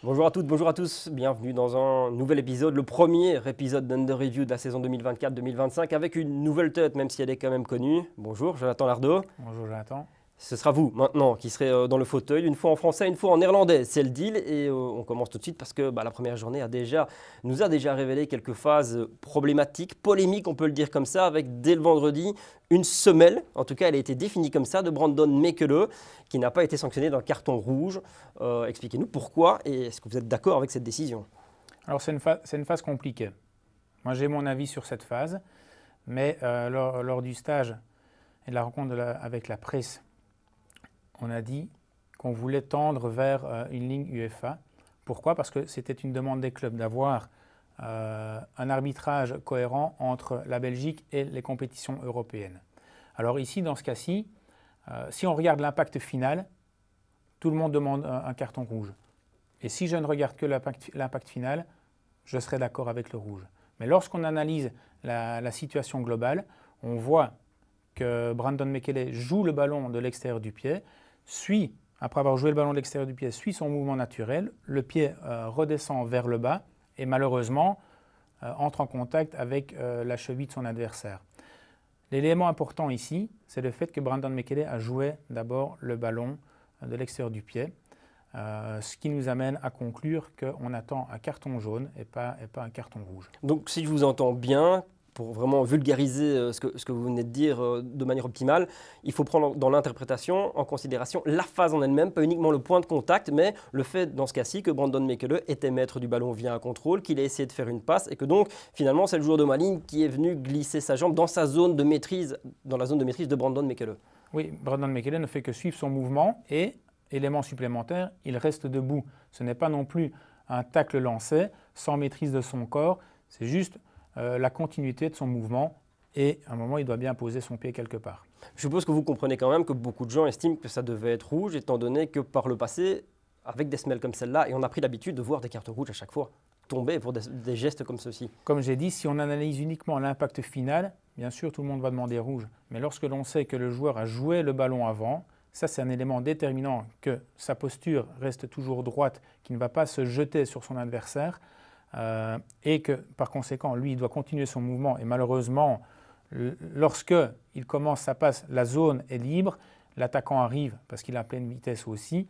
Bonjour à toutes, bonjour à tous, bienvenue dans un nouvel épisode, le premier épisode d'Under Review de la saison 2024-2025 avec une nouvelle tête, même si elle est quand même connue. Bonjour, Jonathan Lardot. Bonjour Jonathan. Ce sera vous maintenant qui serez dans le fauteuil, une fois en français, une fois en néerlandais. C'est le deal et on commence tout de suite parce que la première journée nous a déjà révélé quelques phases problématiques, polémiques, on peut le dire comme ça, avec dès le vendredi une semelle, en tout cas elle a été définie comme ça, de Brandon Mekele, qui n'a pas été sanctionné d'un carton rouge. Expliquez-nous pourquoi et est-ce que vous êtes d'accord avec cette décision? Alors c'est une phase compliquée. Moi j'ai mon avis sur cette phase, mais lors du stage et de la rencontre avec la presse, on a dit qu'on voulait tendre vers une ligne UEFA. Pourquoi? Parce que c'était une demande des clubs d'avoir un arbitrage cohérent entre la Belgique et les compétitions européennes. Alors ici, dans ce cas-ci, si on regarde l'impact final, tout le monde demande un carton rouge. Et si je ne regarde que l'impact final, je serai d'accord avec le rouge. Mais lorsqu'on analyse la situation globale, on voit que Brandon Mekele joue le ballon de l'extérieur du pied, après avoir joué le ballon de l'extérieur du pied, suit son mouvement naturel, le pied redescend vers le bas et malheureusement entre en contact avec la cheville de son adversaire. L'élément important ici, c'est le fait que Brandon Mekele a joué d'abord le ballon de l'extérieur du pied, ce qui nous amène à conclure qu'on attend un carton jaune et pas un carton rouge. Donc si je vous entends bien, pour vraiment vulgariser ce que vous venez de dire de manière optimale, il faut prendre dans l'interprétation en considération la phase en elle-même, pas uniquement le point de contact, mais le fait dans ce cas-ci que Brandon Mekele était maître du ballon via un contrôle, qu'il a essayé de faire une passe et que donc finalement c'est le joueur de ma ligne qui est venu glisser sa jambe dans sa zone de maîtrise, dans la zone de maîtrise de Brandon Mekele. Oui, Brandon Mekele ne fait que suivre son mouvement et, élément supplémentaire, il reste debout. Ce n'est pas non plus un tacle lancé sans maîtrise de son corps, c'est juste la continuité de son mouvement et à un moment il doit bien poser son pied quelque part. Je suppose que vous comprenez quand même que beaucoup de gens estiment que ça devait être rouge étant donné que par le passé, avec des semelles comme celle-là, et on a pris l'habitude de voir des cartes rouges à chaque fois tomber pour des gestes comme ceux-ci. Comme j'ai dit, si on analyse uniquement l'impact final, bien sûr tout le monde va demander rouge, mais lorsque l'on sait que le joueur a joué le ballon avant, ça c'est un élément déterminant que sa posture reste toujours droite, qu'il ne va pas se jeter sur son adversaire, et que par conséquent, lui, il doit continuer son mouvement. Et malheureusement, lorsque il commence sa passe, la zone est libre, l'attaquant arrive parce qu'il est à pleine vitesse aussi,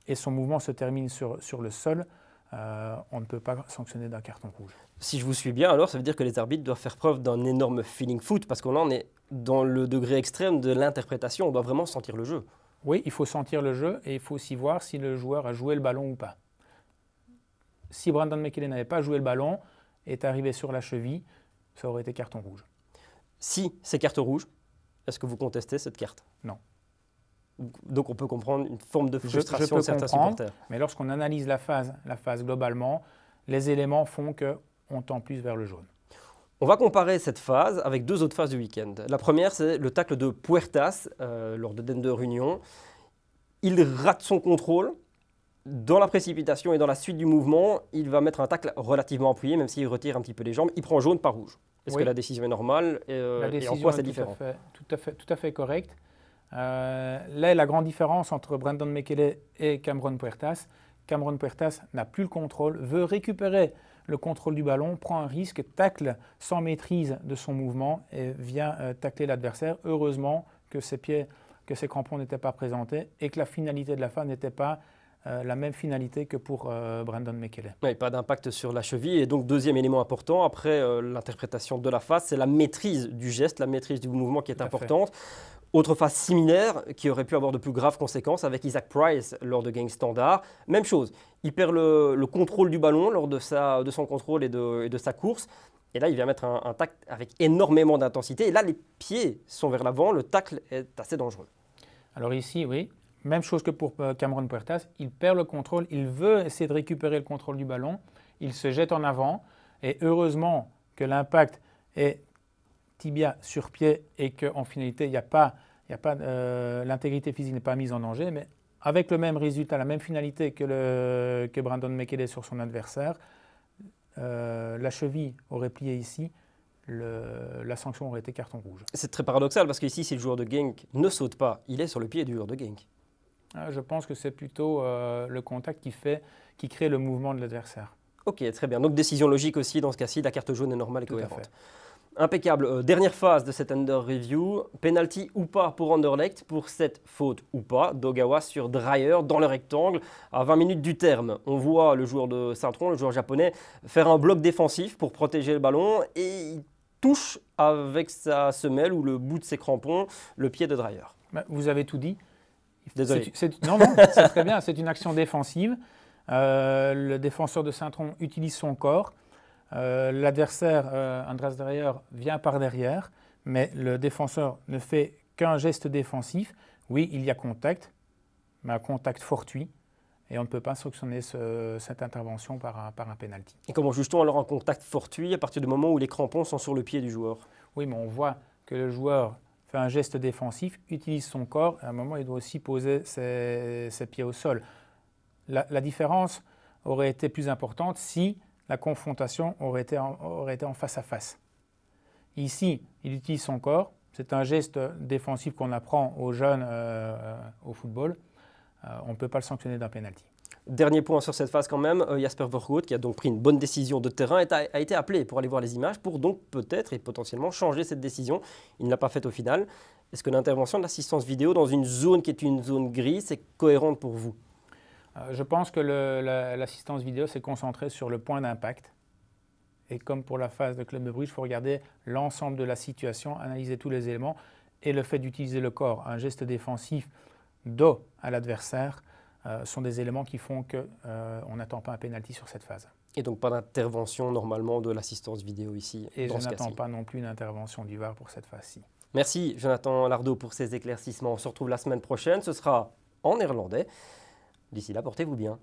et son mouvement se termine sur le sol. On ne peut pas sanctionner d'un carton rouge. Si je vous suis bien, alors ça veut dire que les arbitres doivent faire preuve d'un énorme feeling foot, parce qu'on en est dans le degré extrême de l'interprétation, on doit vraiment sentir le jeu. Oui, il faut sentir le jeu et il faut aussi voir si le joueur a joué le ballon ou pas. Si Brandon Mekele n'avait pas joué le ballon et est arrivé sur la cheville, ça aurait été carton rouge. Si c'est carte rouge, est-ce que vous contestez cette carte? Non. Donc on peut comprendre une forme de frustration je peux de certains comprendre, supporters. Mais lorsqu'on analyse la phase globalement, les éléments font qu'on tend plus vers le jaune. On va comparer cette phase avec deux autres phases du week-end. La première, c'est le tacle de Puertas lors de Dender Union. Il rate son contrôle. Dans la précipitation et dans la suite du mouvement, il va mettre un tacle relativement appuyé, même s'il retire un petit peu les jambes. Il prend jaune, pas rouge. Est-ce que la décision est normale et en quoi c'est différent? Tout à fait correct. Là est la grande différence entre Brandon Mekele et Cameron Puertas. Cameron Puertas n'a plus le contrôle, veut récupérer le contrôle du ballon, prend un risque, tacle sans maîtrise de son mouvement et vient tacler l'adversaire. Heureusement que ses crampons n'étaient pas présentés et que la finalité de la phase n'était pas la même finalité que pour Brandon Mekele. Oui, pas d'impact sur la cheville. Et donc, deuxième élément important, après l'interprétation de la phase, c'est la maîtrise du geste, la maîtrise du mouvement qui est importante. Autre phase similaire qui aurait pu avoir de plus graves conséquences avec Isaac Price lors de Gang Standard. Même chose, il perd le contrôle du ballon lors de son contrôle et de sa course. Et là, il vient mettre un tacle avec énormément d'intensité. Et là, les pieds sont vers l'avant, le tacle est assez dangereux. Alors ici, oui. Même chose que pour Cameron Puertas, il perd le contrôle, il veut essayer de récupérer le contrôle du ballon, il se jette en avant et heureusement que l'impact est tibia sur pied et qu'en finalité, l'intégrité physique n'est pas mise en danger, mais avec le même résultat, la même finalité que Brandon Mekele sur son adversaire, la cheville aurait plié ici. La sanction aurait été carton rouge. C'est très paradoxal parce qu'ici, si le joueur de Genk ne saute pas, il est sur le pied du joueur de Genk. Je pense que c'est plutôt le contact qui crée le mouvement de l'adversaire. Ok, très bien. Donc décision logique aussi dans ce cas-ci, la carte jaune est normale et Tout à cohérente. fait. Impeccable. Dernière phase de cette under review. Penalty ou pas pour Anderlecht pour cette faute ou pas d'Ogawa sur Dreyer dans le rectangle à 20 minutes du terme. On voit le joueur de Saint-Tron, le joueur japonais, faire un bloc défensif pour protéger le ballon et il touche avec sa semelle ou le bout de ses crampons le pied de Dreyer. Vous avez tout dit. Désolé. Non, c'est très bien. C'est une action défensive. Le défenseur de Saint-Tron utilise son corps. L'adversaire, Andreas Dreyer, vient par derrière, mais le défenseur ne fait qu'un geste défensif. Oui, il y a contact, mais un contact fortuit, et on ne peut pas sanctionner cette intervention par un penalty. Et comment juge-t-on alors un contact fortuit à partir du moment où les crampons sont sur le pied du joueur? Oui, mais on voit que le joueur fait un geste défensif, utilise son corps, et à un moment, il doit aussi poser ses pieds au sol. La différence aurait été plus importante si la confrontation aurait été en face à face. Ici, il utilise son corps. C'est un geste défensif qu'on apprend aux jeunes au football. On ne peut pas le sanctionner d'un penalty. Dernier point sur cette phase quand même, Jasper Vergoed, qui a donc pris une bonne décision de terrain, a été appelé pour aller voir les images, pour donc peut-être et potentiellement changer cette décision. Il ne l'a pas faite au final. Est-ce que l'intervention de l'assistance vidéo dans une zone qui est une zone grise est cohérente pour vous? Je pense que l'assistance vidéo s'est concentrée sur le point d'impact. Et comme pour la phase de Club de Bruges, il faut regarder l'ensemble de la situation, analyser tous les éléments. Et le fait d'utiliser le corps, un geste défensif dos à l'adversaire, sont des éléments qui font qu'on n'attend pas un penalty sur cette phase. Et donc pas d'intervention normalement de l'assistance vidéo ici. Et je n'attends pas non plus une intervention du VAR pour cette phase-ci. Merci Jonathan Lardot pour ces éclaircissements. On se retrouve la semaine prochaine, ce sera en néerlandais. D'ici là, portez-vous bien.